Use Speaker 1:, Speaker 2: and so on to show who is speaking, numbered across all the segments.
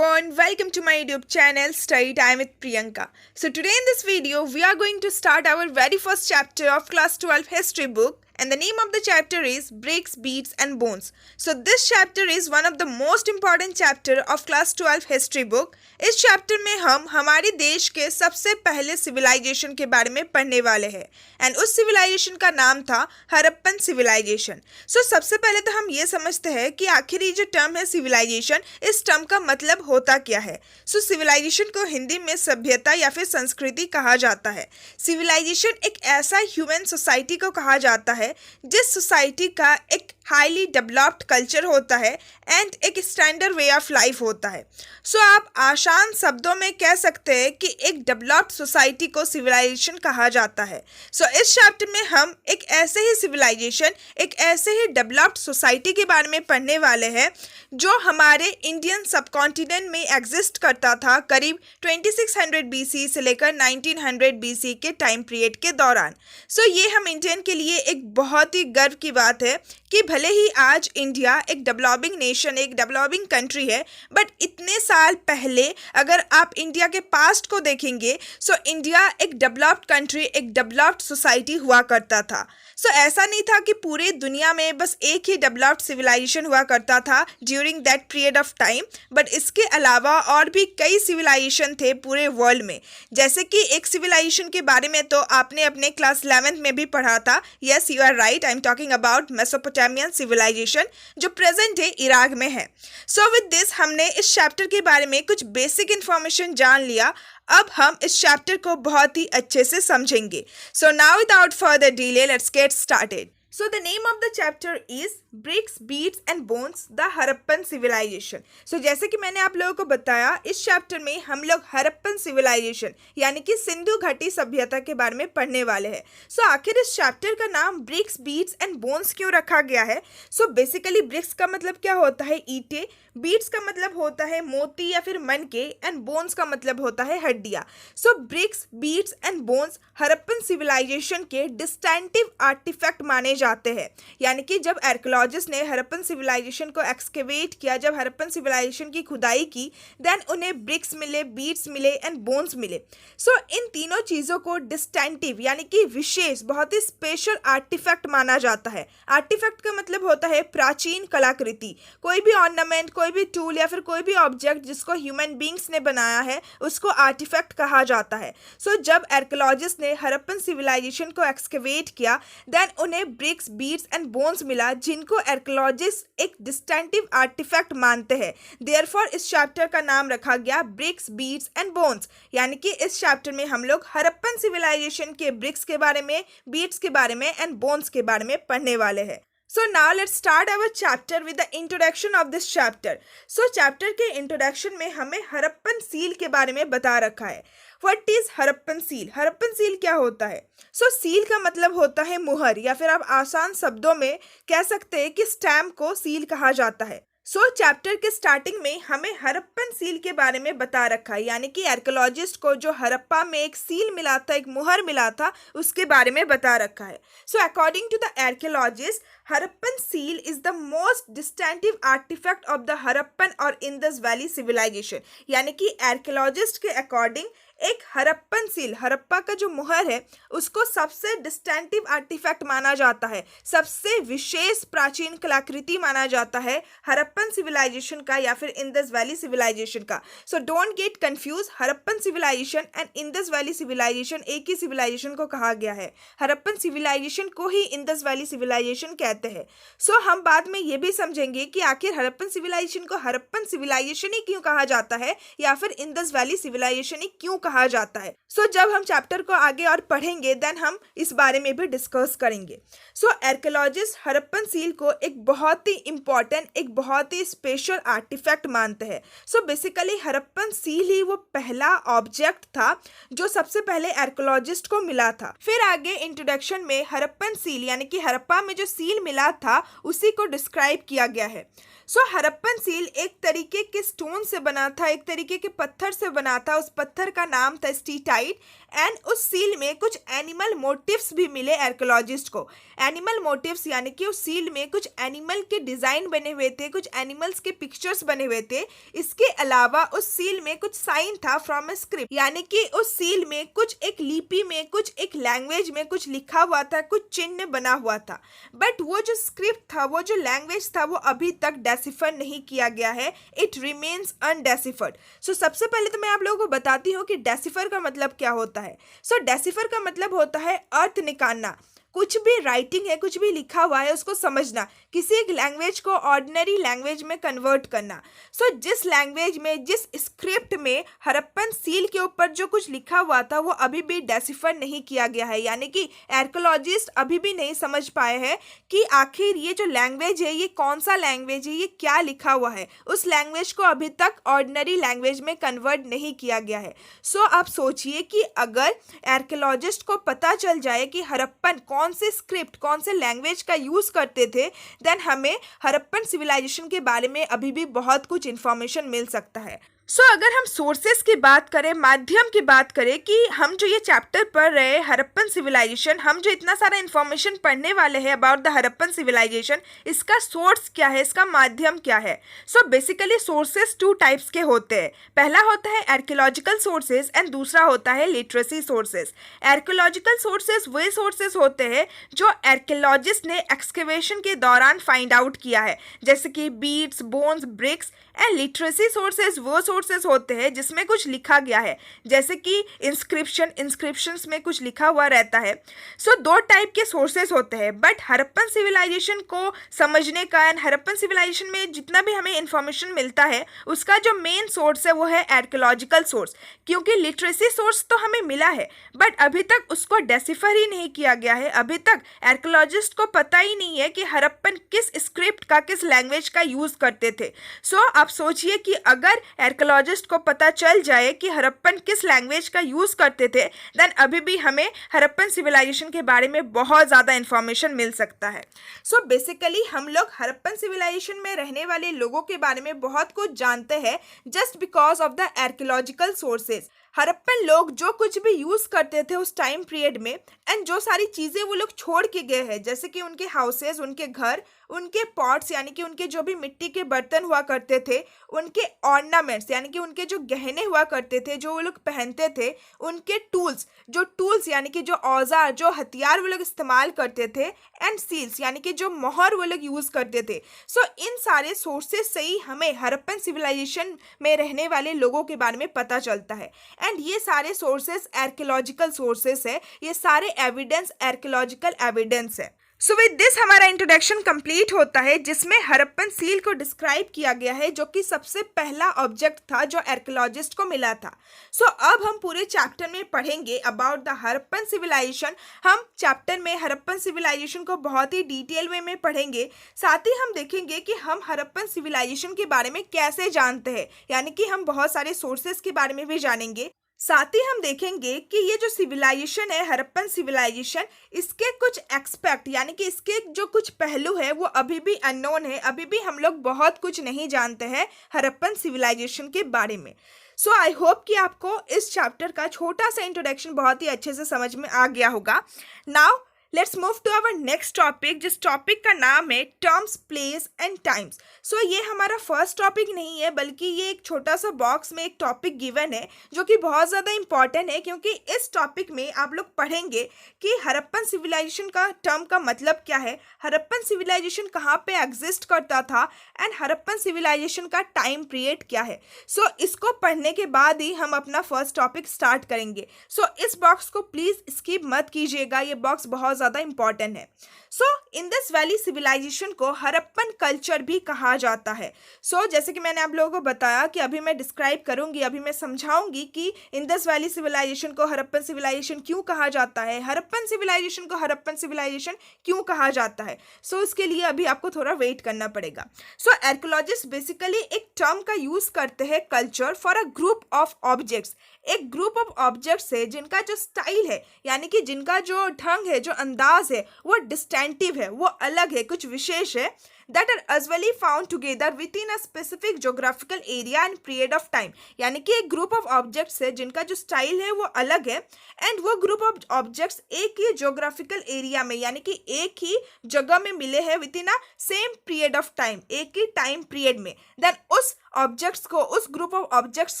Speaker 1: everyone, welcome to my YouTube channel Study Time with Priyanka. So today in this video we are going to start our very first chapter of class 12 history book, and the name of the chapter is Bricks, Beats and Bones. So this chapter is one of the most important chapter of class 12 history book. इस chapter में हम हमारे देश के सबसे पहले civilisation के बारे में पढ़ने वाले हैं, एंड उस सिविलाइजेशन का नाम था हड़प्पन सिविलाइजेशन. सो सबसे पहले तो हम ये समझते हैं कि आखिर ये जो टर्म है सिविलाइजेशन, इस टर्म का मतलब होता क्या है. सो सिविलाइजेशन को हिंदी में सभ्यता या फिर संस्कृति कहा जाता है. सिविलाइजेशन एक ऐसा ह्यूमन सोसाइटी को कहा जाता है जिस सोसाइटी का एक हाईली डेवलप्ड कल्चर होता है एंड एक स्टैंडर्ड वे ऑफ लाइफ होता है. सो आप आसान शब्दों में कह सकते हैं कि एक डेवलप्ड सोसाइटी को सिविलाइजेशन कहा जाता है. सो इस चैप्टर में हम एक ऐसे ही सिविलाइजेशन, एक ऐसे ही डेवलप्ड सोसाइटी के बारे में पढ़ने वाले हैं जो हमारे इंडियन सबकॉन्टिनेंट में एग्जिस्ट करता था करीब 2600 BC से लेकर 1900 BC के टाइम पीरियड के दौरान. सो ये हम इंडियन के लिए एक बहुत ही गर्व की बात है कि भले ही आज इंडिया एक डेवलपिंग नेशन, एक डेवलपिंग कंट्री है, बट इतने साल पहले अगर आप इंडिया के पास्ट को देखेंगे, सो इंडिया एक डेवलप्ड कंट्री, एक डेवलप्ड सोसाइटी हुआ करता था. सो ऐसा नहीं था कि पूरे दुनिया में बस एक ही डेवलप्ड सिविलाइजेशन हुआ करता था during that period of time, but इसके अलावा और भी कई सिविलाइजेशन थे पूरे वर्ल्ड में. जैसे कि एक सिविलाइजेशन के बारे में तो आपने अपने क्लास 11th में भी पढ़ा था. Yes, you are right, I am talking about Mesopotamian civilization जो प्रेजेंट डे इराक में है. सो विद दिस हमने इस चैप्टर के बारे में कुछ बेसिक इन्फॉर्मेशन जान लिया. अब हम इस चैप्टर को बहुत ही अच्छे से समझेंगे. So now without further delay let's get started. So the name of the chapter is Bricks, Beats and Bones, the Harappan civilisation. So जैसे कि मैंने आप लोगों को बताया, इस चैप्टर में हम लोग हड़प्पन सिविलाइजेशन यानी कि सिंधु घाटी सभ्यता के बारे में पढ़ने वाले हैं. सो आखिर इस चैप्टर का नाम ब्रिक्स, बीट्स एंड बोन्स क्यों रखा गया है? सो बेसिकली ब्रिक्स का मतलब क्या होता है? ईंटें. बीट्स का मतलब होता है मोती या फिर मनके, एंड बोन्स का मतलब होता है हड्डियाँ. So bricks, beads and bones Harappan civilisation के डिस्टिंक्टिव आर्टिफैक्ट माने जाते हैं. यानी कि जब आर्कियोलॉजिस्ट ने हड़प्पन सिविलाइजेशन को एक्सकेवेट किया, जब हड़प्पन सिविलाइजेशन की खुदाई की, देन उन्हें ब्रिक्स मिले, बीट्स मिले एंड बोन्स मिले. सो इन तीनों चीज़ों को डिस्टिंक्टिव यानी कि विशेष, बहुत ही स्पेशल आर्टिफैक्ट माना जाता है. आर्टिफैक्ट का मतलब होता है प्राचीन कलाकृति. कोई भी ऑर्नामेंट, कोई भी टूल या फिर कोई भी ऑब्जेक्ट जिसको ह्यूमन बींग्स ने बनाया है, उसको आर्टिफैक्ट कहा जाता है. सो जब आर्कियोलॉजिस्ट ने हड़प्पन सिविलाइजेशन को एक्सकेवेट किया, देन उन्हें ब्रिक्स, बीट्स एंड बोन्स मिला जिनको आर्कियोलॉजिस्ट एक डिस्टिंक्टिव आर्टिफैक्ट मानते हैं. देयरफॉर इस चैप्टर का नाम रखा गया ब्रिक्स, बीट्स एंड बोन्स. यानी कि इस चैप्टर में हम लोग हड़प्पन सिविलाइजेशन के ब्रिक्स के बारे में, बीट्स के बारे में एंड बोन्स के बारे में पढ़ने वाले हैं. So now let's start our chapter with the introduction of this chapter. So chapter के introduction में हमें हड़प्पन सील के बारे में बता रखा है. What is Harappan seal? Harappan seal क्या होता है? So सील का मतलब होता है मुहर, या फिर आप आसान शब्दों में कह सकते हैं कि स्टैम्प को सील कहा जाता है. सो चैप्टर के स्टार्टिंग में हमें हड़प्पन सील के बारे में बता रखा है. यानी कि आर्कियोलॉजिस्ट को जो हड़प्पा में एक सील मिला था, एक मुहर मिला था, उसके बारे में बता रखा है. So according to the archaeologist, Harappan seal is the most distinctive artifact of the Harappan और इंडस वैली सिविलाइजेशन. यानी कि आर्कियोलॉजिस्ट के अकॉर्डिंग एक हड़प्पन सील, हड़प्पा का जो मुहर है, उसको सबसे डिस्टिंक्टिव आर्टिफैक्ट माना जाता है, सबसे विशेष प्राचीन कलाकृति माना जाता है हड़प्पन सिविलाइजेशन का या फिर इंडस वैली सिविलाइजेशन का. So don't get confuse, Harappan civilization and Indus valley civilization एक ही सिविलाइजेशन को कहा गया है. हड़प्पन सिविलाइजेशन को ही इंडस वैली सिविलाइजेशन कहते हैं. सो हम बाद में ये भी समझेंगे कि आखिर हड़प्पन सिविलाइजेशन को हड़प्पन सिविलाइजेशन ही क्यों कहा जाता है या फिर इंडस वैली सिविलाइजेशन ही क्यों कहा जाता है. सो जब हम चैप्टर को आगे और पढ़ेंगे, देन हम इस बारे में भी डिस्कस करेंगे. सो आर्कियोलॉजिस्ट हड़प्पन सील को एक बहुत ही इंपॉर्टेंट, एक बहुत ही स्पेशल आर्टिफैक्ट मानते हैं. सो बेसिकली हड़प्पन सील ही वो पहला ऑब्जेक्ट था जो सबसे पहले आर्कियोलॉजिस्ट को मिला था. फिर आगे इंट्रोडक्शन में हड़प्पन सील यानी कि हड़प्पा में जो सील मिला था उसी को डिस्क्राइब किया गया है. सो हड़प्पन सील एक तरीके के स्टोन से बना था, एक तरीके के पत्थर से बना था. उस पत्थर का नाम था स्टीटाइट, एंड उस सील में कुछ एनिमल मोटिव्स भी मिले आर्कियोलॉजिस्ट को। एनिमल मोटिव्स यानी कि उस सील में कुछ एनिमल के डिज़ाइन बने हुए थे, कुछ एनिमल्स के पिक्चर्स बने हुए थे। इसके अलावा उस सील में कुछ साइन था फ्रॉम अ स्क्रिप्ट, यानी कि उस सील में कुछ एक लिपि में, कुछ एक लैंग्वेज में कुछ लिखा हुआ था, कुछ चिन्ह बना हुआ था। बट वो जो स्क्रिप्ट था, वो जो लैंग्वेज था, वो अभी तक डेसिफर नहीं किया गया है। It remains अनडेसिफर्ड। सो सबसे पहले तो मैं आप लोगों को बताती हूँ कि डेसिफर का मतलब क्या होता है। सो डेसिफर का मतलब होता है अर्थ निकालना। कुछ भी राइटिंग है, कुछ भी लिखा हुआ है, उसको समझना, किसी एक लैंग्वेज को ऑर्डिनरी लैंग्वेज में कन्वर्ट करना। सो जिस लैंग्वेज में, जिस स्क्रिप्ट में हड़प्पन सील के ऊपर जो कुछ लिखा हुआ था, वो अभी भी डेसिफर नहीं किया गया है, यानी कि आर्कियोलॉजिस्ट अभी भी नहीं समझ पाए हैं कि आखिर ये जो लैंग्वेज है, ये कौन सा लैंग्वेज है, ये क्या लिखा हुआ है। उस लैंग्वेज को अभी तक ऑर्डिनरी लैंग्वेज में कन्वर्ट नहीं किया गया है। सो आप सोचिए कि अगर आर्कियोलॉजिस्ट को पता चल जाए कि हड़प्पन कौन से स्क्रिप्ट, कौन से लैंग्वेज का यूज़ करते थे, देन हमें हड़प्पन सिविलाइजेशन के बारे में अभी भी बहुत कुछ इन्फॉर्मेशन मिल सकता है। सो अगर हम सोर्सेस की बात करें, माध्यम की बात करें कि हम जो ये चैप्टर पढ़ रहे हैं हड़प्पन सिविलाइजेशन, हम जो इतना सारा इन्फॉर्मेशन पढ़ने वाले हैं अबाउट द हड़प्पन सिविलाइजेशन, इसका सोर्स क्या है, इसका माध्यम क्या है। So basically sources two types के होते हैं। पहला होता है आर्कियोलॉजिकल सोर्सेज एंड दूसरा होता है लिटरेसी सोर्सेज। आर्कियोलॉजिकल सोर्सेज वही सोर्सेज होते हैं जो आर्कियोलॉजिस्ट ने एक्सकेवेशन के दौरान फाइंड आउट किया है, जैसे कि beads, bones, bricks. And literacy sources वो सोर्सेज होते हैं जिसमें कुछ लिखा गया है, जैसे कि इंस्क्रिप्शंस में कुछ लिखा हुआ रहता है। सो दो टाइप के सोर्सेज होते हैं। बट हड़प्पन सिविलाइजेशन को समझने का एंड हड़प्पन सिविलाइजेशन में जितना भी हमें इंफॉर्मेशन मिलता है, उसका जो मेन सोर्स है वो है आर्कियोलॉजिकल सोर्स। क्योंकि लिटरेसी सोर्स तो हमें मिला है, बट अभी तक उसको डेसिफर ही नहीं किया गया है। अभी तक आर्कियोलॉजिस्ट को पता ही नहीं है कि हड़प्पन किस स्क्रिप्ट का, किस लैंग्वेज का यूज़ करते थे। सो आप सोचिए कि अगर आर्कियोलॉजिस्ट को पता चल जाए कि हड़प्पन किस लैंग्वेज का यूज़ करते थे, देन अभी भी हमें हड़प्पन सिविलाइजेशन के बारे में बहुत ज़्यादा इंफॉर्मेशन मिल सकता है। सो बेसिकली हम लोग हड़प्पन सिविलाइजेशन में रहने वाले लोगों के बारे में बहुत कुछ जानते हैं just because of the archaeological sources. Harappan लोग जो कुछ भी यूज़ करते थे उस टाइम पीरियड में, एंड जो सारी चीज़ें वो लोग छोड़ के गए हैं, जैसे कि उनके हाउसेज, उनके घर, उनके पॉट्स यानी कि उनके जो भी मिट्टी के बर्तन हुआ करते थे, उनके ऑर्नामेंट्स यानी कि उनके जो गहने हुआ करते थे, जो वो लोग पहनते थे, उनके टूल्स यानी कि जो औजार, जो हथियार वो लोग इस्तेमाल करते थे, एंड सील्स यानी कि जो मोहर वो लोग यूज़ करते थे। सो इन सारे सोर्सेज से ही हमें हड़प्पन सिविलाइजेशन में रहने वाले लोगों के बारे में पता चलता है। एंड ये सारे सोर्सेज आर्कियोलॉजिकल सोर्सेज है, ये सारे एविडेंस आर्कियोलॉजिकल एविडेंस है। सो विद दिस हमारा इंट्रोडक्शन कंप्लीट होता है, जिसमें हड़प्पन सील को डिस्क्राइब किया गया है, जो कि सबसे पहला ऑब्जेक्ट था जो आर्कियोलॉजिस्ट को मिला था। सो अब हम पूरे चैप्टर में पढ़ेंगे अबाउट द हड़प्पन सिविलाइजेशन। हम चैप्टर में हड़प्पन सिविलाइजेशन को बहुत ही डिटेल वे में पढ़ेंगे। साथ ही हम देखेंगे कि हम हड़प्पन सिविलाइजेशन के बारे में कैसे जानते हैं, यानी कि हम बहुत सारे सोर्सेज के बारे में भी जानेंगे। साथ ही हम देखेंगे कि ये जो सिविलाइजेशन है हड़प्पन सिविलाइजेशन, इसके कुछ एक्सपेक्ट यानी कि इसके जो कुछ पहलू है वो अभी भी अननोन है, अभी भी हम लोग बहुत कुछ नहीं जानते हैं हड़प्पन सिविलाइजेशन के बारे में। सो आई होप कि आपको इस चैप्टर का छोटा सा इंट्रोडक्शन बहुत ही अच्छे से समझ में आ गया होगा। Now let's move to our next topic, जिस टॉपिक का नाम है terms, place and times. So ये हमारा फर्स्ट टॉपिक नहीं है, बल्कि ये एक छोटा सा बॉक्स में एक टॉपिक गिवन है जो कि बहुत ज़्यादा इंपॉर्टेंट है, क्योंकि इस टॉपिक में आप लोग पढ़ेंगे कि हड़प्पन सिविलाइजेशन का टर्म का मतलब क्या है, हड़प्पन सिविलाइजेशन कहाँ पे एग्जिस्ट करता था, एंड हड़प्पन सिविलाइजेशन का टाइम पीरियड क्या है। सो इसको पढ़ने के बाद ही हम अपना फर्स्ट टॉपिक स्टार्ट करेंगे। सो इस बॉक्स को प्लीज़ स्किप मत कीजिएगा, ये बॉक्स बहुत ज़्यादा इंपॉर्टेंट है। सो इंडस वैली सिविलाइजेशन को हड़प्पन कल्चर भी कहा जाता है। सो जैसे कि मैंने आप लोगों को बताया कि अभी मैं डिस्क्राइब करूंगी, अभी मैं समझाऊंगी कि इंडस वैली सिविलाइजेशन को हड़प्पन सिविलाइजेशन क्यों कहा जाता है, हड़प्पन सिविलाइजेशन को हड़प्पन सिविलाइजेशन क्यों कहा जाता है। सो इसके लिए अभी आपको थोड़ा वेट करना पड़ेगा। सो आर्कियोलॉजिस्ट बेसिकली एक टर्म का यूज करते हैं culture for a group of objects. एक ग्रुप ऑफ ऑब्जेक्ट्स है जिनका जो स्टाइल है यानी कि जिनका जो ढंग है, जो अंदाज है, वो डिस्टेंस डिस्टेंटिव है, वो अलग है, कुछ विशेष है, that are usually found together within a specific geographical area and period of time। यानी कि एक ग्रुप ऑफ ऑब्जेक्ट्स है जिनका जो स्टाइल है वो अलग है, एंड वो ग्रुप ऑफ ऑब्जेक्ट्स एक ही जोग्राफिकल एरिया में यानी कि एक ही जगह में मिले हैं within a same period of time, एक ही टाइम पीरियड में, देन उस ऑब्जेक्ट्स को, उस ग्रुप ऑफ ऑब्जेक्ट्स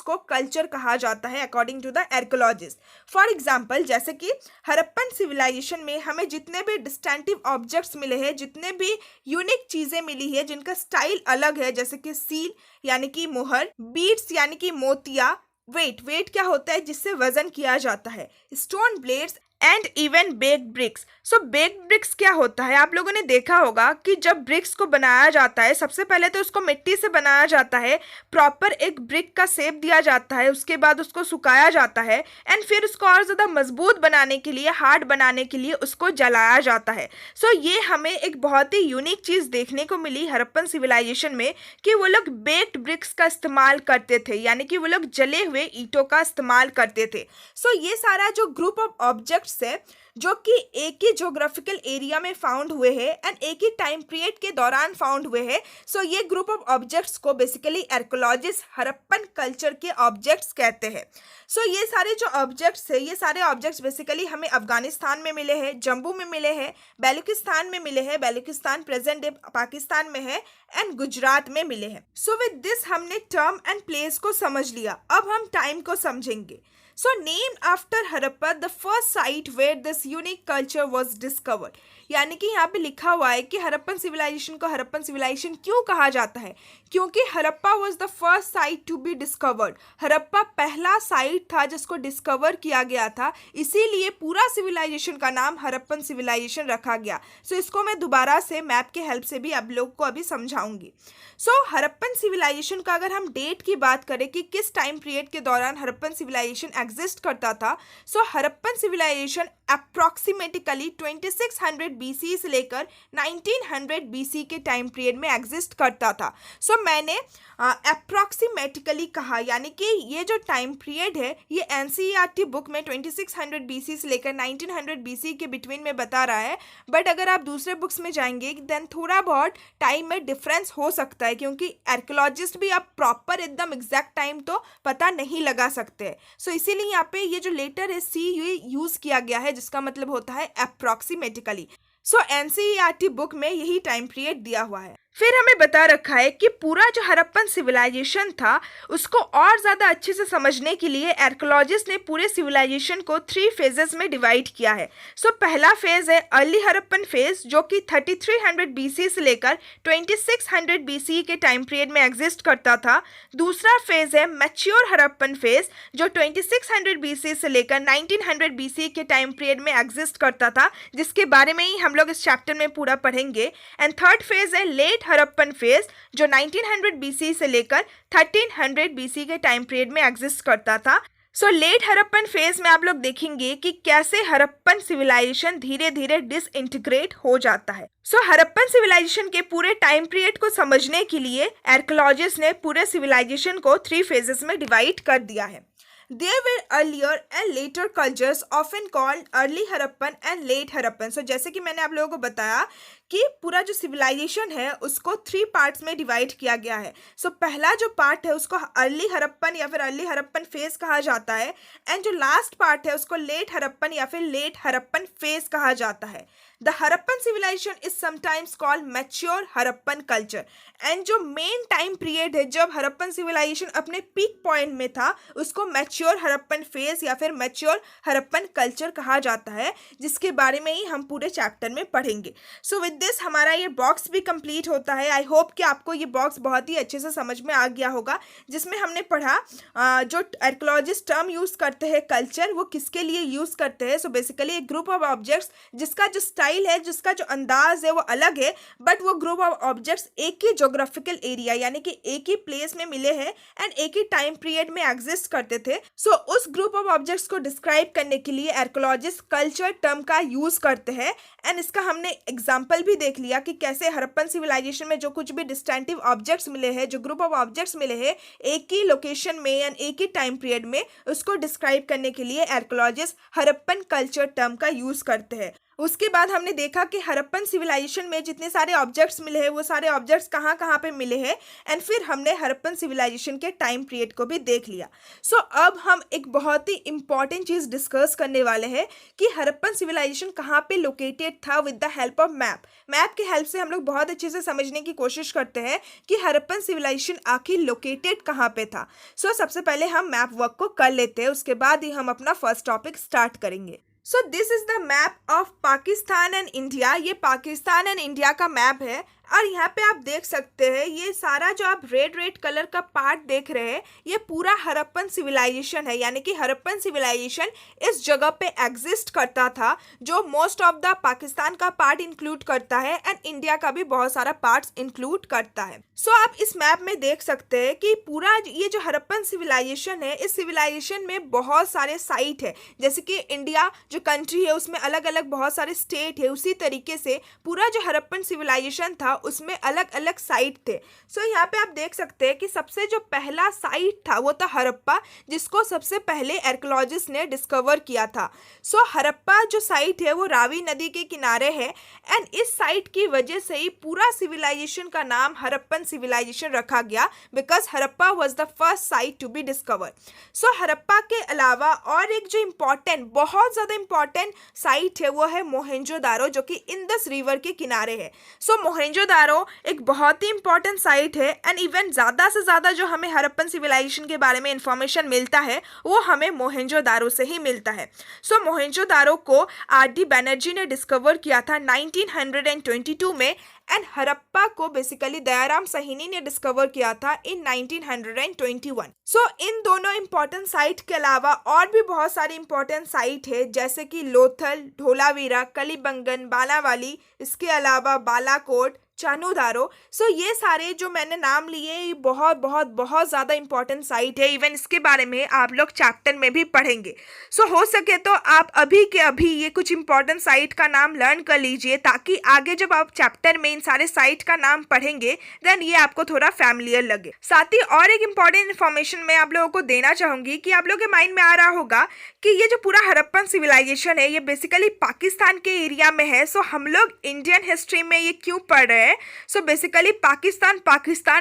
Speaker 1: को कल्चर कहा जाता है according to the archaeologist. For example, जैसे कि हड़प्पन सिविलाइजेशन में हमें जितने भी डिस्टिंक्टिव ऑब्जेक्ट्स मिले हैं, जितने भी यूनिक चीज़ें मिली है जिनका स्टाइल अलग है, जैसे कि सील यानी कि मोहर, बीड्स यानी कि मोतिया, वेट क्या होता है जिससे वजन किया जाता है, stone blades and even baked bricks. So baked bricks क्या होता है, आप लोगों ने देखा होगा कि जब ब्रिक्स को बनाया जाता है सबसे पहले तो उसको मिट्टी से बनाया जाता है, प्रॉपर एक ब्रिक का शेप दिया जाता है, उसके बाद उसको सुखाया जाता है, एंड फिर उसको और ज़्यादा मजबूत बनाने के लिए, हार्ड बनाने के लिए उसको जलाया जाता है। सो ये हमें एक बहुत ही यूनिक चीज़ देखने को मिली हड़प्पन सिविलाइजेशन में कि वो लोग बेक्ड ब्रिक्स का इस्तेमाल करते थे, यानी कि वो लोग जले हुए ईंटों का इस्तेमाल करते थे। सो ये सारा जो ग्रुप ऑफ ऑब्जेक्ट्स है जो कि एक ही ज्योग्राफिकल एरिया में फाउंड हुए हैं एंड एक ही टाइम पीरियड के दौरान फाउंड हुए हैं, सो ये ग्रुप ऑफ ऑब्जेक्ट्स को बेसिकली आर्कियोलॉजिस्ट हड़प्पन कल्चर के ऑब्जेक्ट्स कहते हैं। सो ये सारे जो ऑब्जेक्ट्स है, ये सारे ऑब्जेक्ट्स बेसिकली हमें अफगानिस्तान में मिले हैं, जम्मू में मिले हैं, बेलूचिस्तान में मिले हैं, बेलूचिस्तान प्रेजेंट डे पाकिस्तान में है, एंड गुजरात में मिले हैं। सो विद दिस हमने टर्म एंड प्लेस को समझ लिया, अब हम टाइम को समझेंगे। So named after Harappa, the first site where this unique culture was discovered। यानी कि यहाँ पे लिखा हुआ है कि हड़प्पन सिविलाइजेशन को हड़प्पन सिविलाइजेशन क्यों कहा जाता है, क्योंकि Harappa was the first site to be discovered. Harappa पहला साइट था जिसको डिस्कवर किया गया था, इसीलिए पूरा सिविलाइजेशन का नाम हड़प्पन सिविलाइजेशन रखा गया। सो इसको मैं दोबारा से मैप के हेल्प से भी आप लोग को अभी समझाऊंगी। सो हड़प्पन सिविलाइजेशन का अगर हम डेट की बात करें कि किस टाइम पीरियड के दौरान हड़प्पन सिविलाइजेशन एग्जिस्ट करता था, सो हड़प्पन सिविलाइजेशन अप्रॉक्सीमेटिकली 2600 BC से लेकर 1900 BC के टाइम पीरियड में एग्जिस्ट करता था। सो मैंने अप्रॉक्सीमेटिकली कहा, यानी कि ये जो टाइम पीरियड है ये NCERT बुक में 2600 BC से लेकर 1900 BC के बिटवीन में बता रहा है, बट अगर आप दूसरे बुक्स में जाएंगे देन थोड़ा बहुत टाइम में डिफरेंस हो सकता है, क्योंकि आर्कियोलॉजिस्ट भी आप प्रॉपर एकदम एग्जैक्ट टाइम तो पता नहीं लगा सकते। सो इसीलिए यहाँ पे ये जो लेटर है C यूज़ किया गया है, जिसका मतलब होता है अप्रॉक्सीमेटिकली। सो NCERT बुक में यही टाइम पीरियड दिया हुआ है। फिर हमें बता रखा है कि पूरा जो हड़प्पन सिविलाइजेशन था उसको और ज़्यादा अच्छे से समझने के लिए आर्कियोलॉजिस्ट ने पूरे सिविलाइजेशन को 3 फेजेस में डिवाइड किया है। सो पहला फेज है अर्ली हड़प्पन फेज, जो कि 3300 BC से लेकर 2600 BC के टाइम पीरियड में एग्जिस्ट करता था। दूसरा फेज है मैच्योर हड़प्पन फेज, जो 2600 BC से लेकर 1900 BC के टाइम पीरियड में एग्जिस्ट करता था, जिसके बारे में ही हम लोग इस चैप्टर में पूरा पढ़ेंगे। एंड थर्ड फेज है लेट हड़प्पन फेज, जो 1900 BC से लेकर 1300 BC के टाइम पीरियड में एग्जिस्ट करता था। सो लेट हड़प्पन फेज में आप लोग देखेंगे कि कैसे हड़प्पन सिविलाइजेशन धीरे धीरे डिसइंटीग्रेट हो जाता है। सो हड़प्पन सिविलाइजेशन के पूरे टाइम पीरियड को समझने के लिए आर्कियोलॉजिस्ट ने पूरे सिविलाइजेशन को 3 फेजेस में डिवाइड कर दिया है। There were earlier and later cultures often called early Harappan and late Harappan. सो जैसे कि मैंने आप लोगों को बताया कि पूरा जो सिविलाइजेशन है उसको 3 पार्ट्स में डिवाइड किया गया है। सो पहला जो पार्ट है उसको अर्ली हड़प्पन या फिर अर्ली हड़प्पन फेज कहा जाता है, एंड जो लास्ट पार्ट है उसको लेट हड़प्पन या फिर लेट हड़प्पन फेज कहा जाता है। The Harappan civilization is sometimes called mature Harappan culture. And जो मेन टाइम पीरियड है जब हड़प्पन सिविलाइजेशन अपने पीक पॉइंट में था उसको मैच्योर हड़प्पन फेज या फिर मैच्योर हड़प्पन कल्चर कहा जाता है, जिसके बारे में ही हम पूरे चैप्टर में पढ़ेंगे। सो विद दिस हमारा ये बॉक्स भी कंप्लीट होता है। आई होप कि आपको ये बॉक्स बहुत ही अच्छे से समझ में आ गया होगा, जिसमें हमने पढ़ा जो आर्कियोलॉजिस्ट टर्म यूज़ करते हैं कल्चर, वो किसके लिए यूज़ करते हैं। सो बेसिकली एक ग्रुप ऑफ ऑब्जेक्ट्स जिसका जो स्टाइल है, जिसका जो अंदाज है वो अलग है, बट वो ग्रुप ऑफ ऑब्जेक्ट्स एक ही ज्योग्राफिकल एरिया यानी कि एक ही प्लेस में मिले हैं एंड एक ही टाइम पीरियड में एग्जिस्ट करते थे। सो उस ग्रुप ऑफ ऑब्जेक्ट्स को डिस्क्राइब करने के लिए आर्कियोलॉजिस्ट कल्चर टर्म का यूज़ करते हैं। एंड इसका हमने एग्जाम्पल भी देख लिया कि कैसे हड़प्पन सिविलाइजेशन में जो कुछ भी डिस्टिंक्टिव ऑब्जेक्ट्स मिले हैं, जो ग्रुप ऑफ ऑब्जेक्ट्स मिले हैं एक ही लोकेशन में एंड एक ही टाइम पीरियड में, उसको डिस्क्राइब करने के लिए आर्कियोलॉजिस्ट हड़प्पन कल्चर टर्म का यूज़ करते हैं। उसके बाद हमने देखा कि हड़प्पन सिविलाइजेशन में जितने सारे ऑब्जेक्ट्स मिले हैं वो सारे ऑब्जेक्ट्स कहाँ कहाँ पे मिले हैं, एंड फिर हमने हड़प्पन सिविलाइजेशन के टाइम पीरियड को भी देख लिया। सो अब हम एक बहुत ही इंपॉर्टेंट चीज़ डिस्कस करने वाले हैं कि हड़प्पन सिविलाइजेशन कहाँ पे लोकेटेड था with the help of map. Map के हेल्प से हम लोग बहुत अच्छे से समझने की कोशिश करते हैं कि हड़प्पन सिविलाइजेशन आखिर लोकेटेड कहाँ पे था। सो सबसे पहले हम मैप वर्क को कर लेते हैं, उसके बाद ही हम अपना फर्स्ट टॉपिक स्टार्ट करेंगे। So this is the map of Pakistan and India. ये पाकिस्तान एंड इंडिया का मैप है और यहाँ पे आप देख सकते हैं ये सारा जो आप रेड कलर का पार्ट देख रहे हैं ये पूरा हड़प्पन सिविलाइजेशन है, यानी कि हड़प्पन सिविलाइजेशन इस जगह पे एग्जिस्ट करता था जो मोस्ट ऑफ द पाकिस्तान का पार्ट इंक्लूड करता है एंड इंडिया का भी बहुत सारा पार्ट्स इंक्लूड करता है। सो आप इस मैप में देख सकते हैं कि पूरा ये जो हड़प्पन सिविलाइजेशन है इस सिविलाइजेशन में बहुत सारे साइट है, जैसे कि इंडिया जो कंट्री है उसमें अलग अलग बहुत सारे स्टेट है, उसी तरीके से पूरा जो हड़प्पन सिविलाइजेशन था उसमें अलग अलग साइट थे। सो यहाँ पे आप देख सकते हैं कि सबसे जो पहला साइट था वो था हड़प्पा, जिसको सबसे पहले आर्कियोलॉजिस्ट ने डिस्कवर किया था। सो हड़प्पा जो साइट है वो रावी नदी के किनारे है एंड इस साइट की वजह से ही पूरा सिविलाइजेशन का नाम हड़प्पन सिविलाइजेशन रखा गया, because Harappa was the first site to be discover. So Harappa के अलावा और एक जो इम्पॉर्टेंट बहुत ज़्यादा इम्पॉर्टेंट साइट है वो है मोहेंजोदारो, जो कि इंदस रिवर के किनारे है। सो मोहेंजोदारो एक बहुत ही इंपॉर्टेंट साइट है एंड इवन ज़्यादा से ज़्यादा जो हमें हड़प्पन सिविलाइजेशन के बारे में इंफॉर्मेशन मिलता है वो हमें मोहेंजोदारो से ही मिलता है। सो मोहेंजोदारो को आर.डी. बैनर्जी ने डिस्कवर किया था 1922 में एंड हड़प्पा को बेसिकली दयाराम साहनी ने डिस्कवर किया था इन 1921। सो इन दोनों इंपॉर्टेंट साइट के अलावा और भी बहुत सारी इंपॉर्टेंट साइट है, जैसे कि लोथल, ढोलावीरा, कलीबंगन, बालावाली, इसके अलावा बालाकोट, चानूदारो। सो ये सारे जो मैंने नाम लिए ये बहुत बहुत बहुत ज़्यादा इंपॉर्टेंट साइट है, इवन इसके बारे में आप लोग चैप्टर में भी पढ़ेंगे। सो हो सके तो आप अभी के अभी ये कुछ इंपॉर्टेंट साइट का नाम लर्न कर लीजिए, ताकि आगे जब आप चैप्टर में इन सारे साइट का नाम पढ़ेंगे देन ये आपको थोड़ा फैमिलियर लगे। साथ ही और एक इंपॉर्टेंट इन्फॉर्मेशन मैं आप लोगों को देना चाहूँगी कि आप लोगों के माइंड में आ रहा होगा कि ये जो पूरा हड़प्पन सिविलाइजेशन है ये बेसिकली पाकिस्तान के एरिया में है, सो हम लोग इंडियन हिस्ट्री में ये क्यों पढ़ रहे हैं। सो बेसिकली पाकिस्तान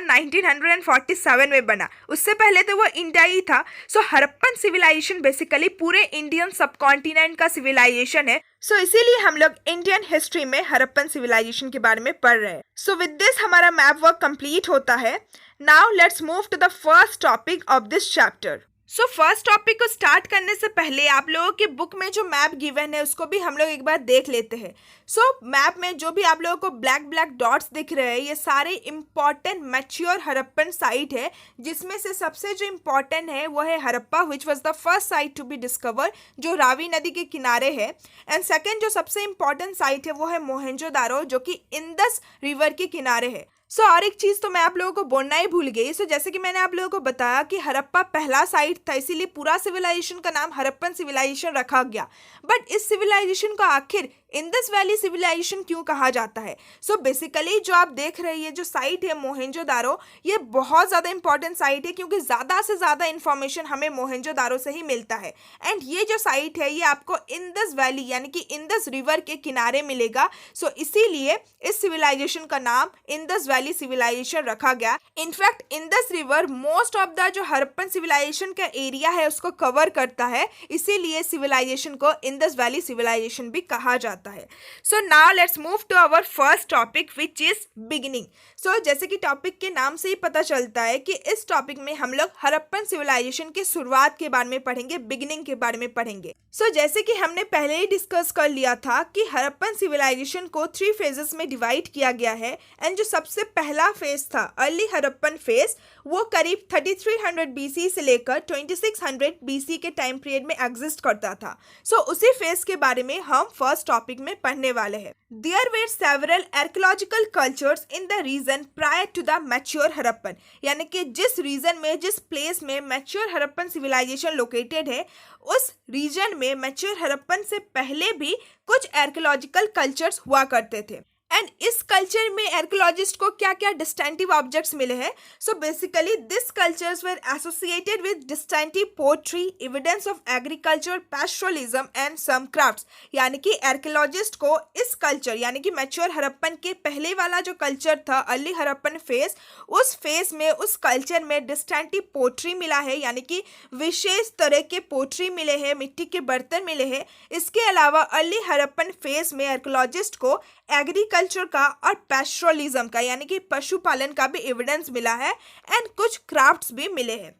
Speaker 1: 1947 में बना, उससे पहले तो वो इंडिया ही था। सो हड़प्पन सिविलाइजेशन बेसिकली पूरे इंडियन सबकॉन्टिनेंट का सिविलाइजेशन है। सो इसीलिए हम लोग इंडियन हिस्ट्री में हड़प्पन सिविलाइजेशन के बारे में पढ़ रहे हैं। सो विद दिस हमारा मैप वर्क कंप्लीट होता है। Now let's move to the first topic of this chapter. So first topic को स्टार्ट करने से पहले आप लोगों की बुक में जो मैप गिवन है उसको भी हम लोग एक बार देख लेते हैं। सो मैप में जो भी आप लोगों को ब्लैक डॉट्स दिख रहे हैं ये सारे इंपॉर्टेंट मैच्योर हड़प्पन साइट है, जिसमें से सबसे जो इम्पॉर्टेंट है वो है Harappa which was the first site to be discover, जो रावी नदी के किनारे है। एंड सेकेंड जो सबसे इम्पॉर्टेंट साइट है वो है मोहेंजोदारो, जो कि इंदस रिवर के किनारे है। सो और एक चीज़ तो मैं आप लोगों को बोलना ही भूल गई। सो जैसे कि मैंने आप लोगों को बताया कि हड़प्पा पहला साइट था, इसीलिए पूरा सिविलाइजेशन का नाम हड़प्पन सिविलाइजेशन रखा गया। बट इस सिविलाइजेशन को आखिर इंदस वैली सिविलाइजेशन क्यों कहा जाता है? सो बेसिकली जो आप देख रहे हैं जो साइट है मोहेंजोदारो, ये बहुत ज़्यादा इंपॉर्टेंट साइट है क्योंकि ज़्यादा से ज़्यादा इन्फॉर्मेशन हमें मोहेंजोदारो से ही मिलता है। एंड ये जो साइट है ये आपको इंदस वैली यानी कि इंदस रिवर के किनारे मिलेगा। सो इसीलिए इस सिविलाइजेशन का नाम इंदस वैली सिविलाइजेशन रखा गया। In fact Indus river most of the जो हड़प्पन सिविलाइजेशन का एरिया है उसको कवर करता है, इसीलिए सिविलाइजेशन को इंदस वैली सिविलाइजेशन भी कहा जाता है। So now let's move to our first topic which is beginning. So जैसे कि टॉपिक के नाम से ही पता चलता है कि इस टॉपिक में हम लोग हड़प्पन सिविलाइजेशन की शुरुआत के बारे में पढ़ेंगे, बिगिनिंग के बारे में पढ़ेंगे। सो जैसे कि हमने पहले ही डिस्कस कर लिया था कि हड़प्पन सिविलाइजेशन को 3 फेजेस में डिवाइड किया गया है। एंड जो सबसे पहला फेज था अर्ली हड़प्पन फेज, वो करीब 3300 BC से लेकर 2600 BC के टाइम पीरियड में एग्जिस्ट करता था। सो उसी फेज के बारे में हम फर्स्ट टॉपिक में पढ़ने वाले हैं। There were several archaeological cultures in the region prior to the mature Harappan, यानी कि जिस रीजन में जिस प्लेस में मैच्योर हड़प्पन सिविलाइजेशन लोकेटेड है उस रीजन में मैच्योर हड़प्पन से पहले भी कुछ आर्कियोलॉजिकल कल्चर्स हुआ करते थे। एंड एंड इस कल्चर में आर्कियोलॉजिस्ट को क्या क्या डिस्टिंक्टिव ऑब्जेक्ट्स मिले हैं. So basically this cultures were associated with distinctive pottery, evidence of agriculture, pastoralism and some crafts. यानी कि आर्कियोलॉजिस्ट को इस कल्चर यानी कि मैच्योर हड़प्पन के पहले वाला जो कल्चर था, अर्ली हड़प्पन फेज, उस फेज में उस कल्चर में डिस्टिंक्टिव पोट्री मिला है, यानी कि विशेष तरह के पोट्री मिले हैं, मिट्टी के बर्तन मिले हैं. इसके अलावा अर्ली हड़प्पन फेज में आर्कियोलॉजिस्ट को एग्रीकल्चर का और पैस्टोरलिज्म का यानी कि पशुपालन का भी एविडेंस मिला है एंड कुछ क्राफ्ट्स भी मिले हैं.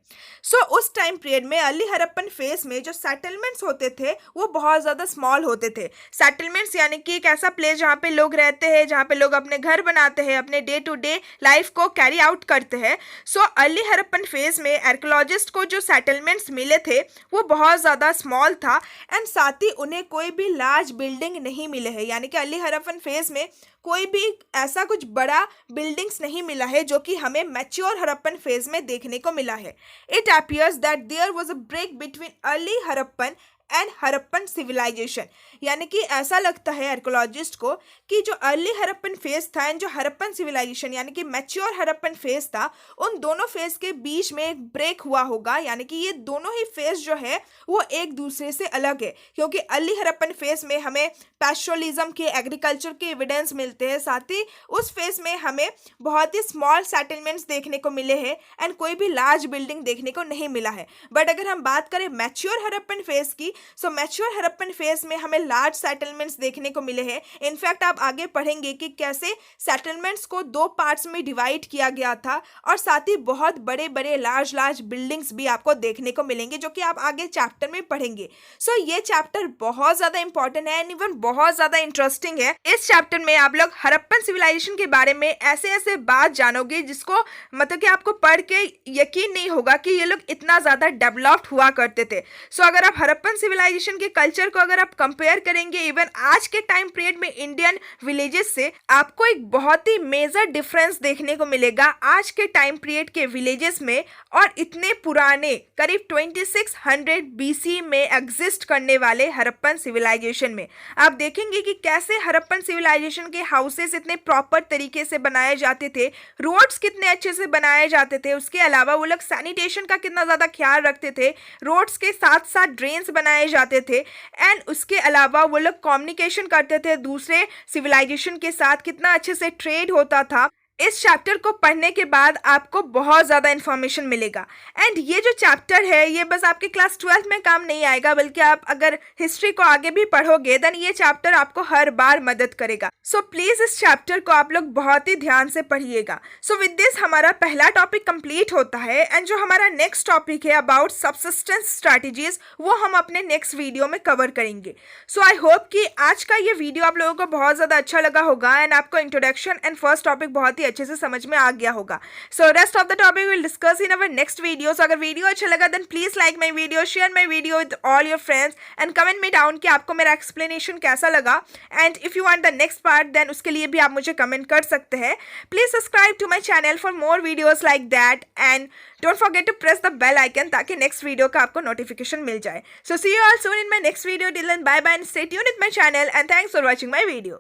Speaker 1: सो उस टाइम पीरियड में अर्ली हड़प्पन फेज में जो सेटलमेंट्स होते थे वो बहुत ज़्यादा स्मॉल होते थे. सेटलमेंट्स यानी कि एक ऐसा प्लेस जहाँ पे लोग रहते हैं, जहाँ पे लोग अपने घर बनाते हैं, अपने डे टू डे लाइफ को कैरी आउट करते हैं. सो अर्ली हड़प्पन फेज में आर्कियोलॉजिस्ट को जो सेटलमेंट्स मिले थे वो बहुत ज़्यादा स्मॉल था एंड साथ ही उन्हें कोई भी लार्ज बिल्डिंग नहीं मिले हैं. यानी कि अर्ली हड़प्पन फेज में कोई भी ऐसा कुछ बड़ा बिल्डिंग्स नहीं मिला है जो कि हमें मैच्योर हड़प्पन फेज में देखने को मिला है. It appears that there was a break between early Harappan and Harappan civilization. यानी कि ऐसा लगता है आर्कियोलॉजिस्ट को कि जो अर्ली हड़प्पन फेज था एंड जो हड़प्पन सिविलाइजेशन यानी कि मैच्योर हड़प्पन फेज था, उन दोनों फेज के बीच में एक ब्रेक हुआ होगा. यानी कि ये दोनों ही फेज जो है वो एक दूसरे से अलग है, क्योंकि अर्ली हड़प्पन फेज में हमें पैस्टोरलिज्म के, एग्रीकल्चर के एविडेंस मिलते हैं, साथ ही उस फेज में हमें बहुत ही स्मॉल सेटलमेंट्स देखने को मिले हैं एंड कोई भी लार्ज बिल्डिंग देखने को नहीं मिला है. बट अगर हम बात करें मैच्योर हड़प्पन फेज की, सो मैच्योर हड़प्पन फेज में हमें लार्ज सेटलमेंट्स देखने को मिले हैं. इनफैक्ट आप आगे पढ़ेंगे कि कैसे सेटलमेंट्स को दो पार्ट्स में डिवाइड किया गया था और साथ ही बहुत बड़े बड़े लार्ज बिल्डिंग्स भी आपको देखने को मिलेंगे जो कि आप आगे चैप्टर में पढ़ेंगे. सो ये चैप्टर बहुत ज़्यादा इंपॉर्टेंट है एंड इवन बहुत ज़्यादा इंटरेस्टिंग है. इस चैप्टर में आप लोग हड़प्पन सिविलाइजेशन के बारे में ऐसे ऐसे बात जानोगे जिसको मतलब कि आपको पढ़ के यकीन नहीं होगा कि ये लोग इतना ज़्यादा डेवलप्ड हुआ करते थे. सो अगर आप हड़प्पन सिविलाइजेशन के कल्चर को अगर आप कंपेयर करेंगे इवन आज के टाइम पीरियड में इंडियन विलेजेस से, आपको एक बहुत ही मेजर डिफरेंस देखने को मिलेगा आज के टाइम पीरियड के विलेजेस में और इतने पुराने करीब 2600 BC में एग्जिस्ट करने वाले हड़प्पन सिविलाइजेशन में. आप देखेंगे कि कैसे हड़प्पन सिविलाइजेशन के हाउसेस इतने प्रॉपर तरीके से बनाए जाते थे, रोड्स कितने अच्छे से बनाए जाते थे, उसके अलावा वो लोग सैनिटेशन का कितना ज़्यादा ख्याल रखते थे, रोड्स के साथ साथ ड्रेन्स बनाए जाते थे एंड उसके अलावा वो लोग कम्युनिकेशन करते थे दूसरे सिविलाइजेशन के साथ, कितना अच्छे से ट्रेड होता था. इस चैप्टर को पढ़ने के बाद आपको बहुत ज़्यादा इन्फॉर्मेशन मिलेगा एंड ये जो चैप्टर है ये बस आपके क्लास 12 में काम नहीं आएगा, बल्कि आप अगर हिस्ट्री को आगे भी पढ़ोगे देन ये चैप्टर आपको हर बार मदद करेगा. सो प्लीज़ इस चैप्टर को आप लोग बहुत ही ध्यान से पढ़िएगा. सो विद दिस हमारा पहला टॉपिक कंप्लीट होता है एंड जो हमारा नेक्स्ट टॉपिक है अबाउट सबसिस्टेंस स्ट्रैटेजीज वो हम अपने नेक्स्ट वीडियो में कवर करेंगे. सो आई होप कि आज का ये वीडियो आप लोगों को बहुत ज़्यादा अच्छा लगा होगा एंड आपको इंट्रोडक्शन एंड फर्स्ट टॉपिक बहुत ही अच्छे से समझ में आ गया होगा. So rest of the topic will discuss in our next video. So अगर वीडियो अच्छा लगा then please like my video, share my video with all your friends and comment me down कि आपको मेरा एक्सप्लेनेशन कैसा लगा and if you want the next part then उसके लिए भी आप मुझे कमेंट कर सकते हैं. Please subscribe to my channel for more videos like that and don't forget to press the bell icon ताकि नेक्स्ट वीडियो का आपको नोटिफिकेशन मिल जाए. So see you all soon in my next video. Till then bye bye and stay tuned with my channel and thanks for watching my video.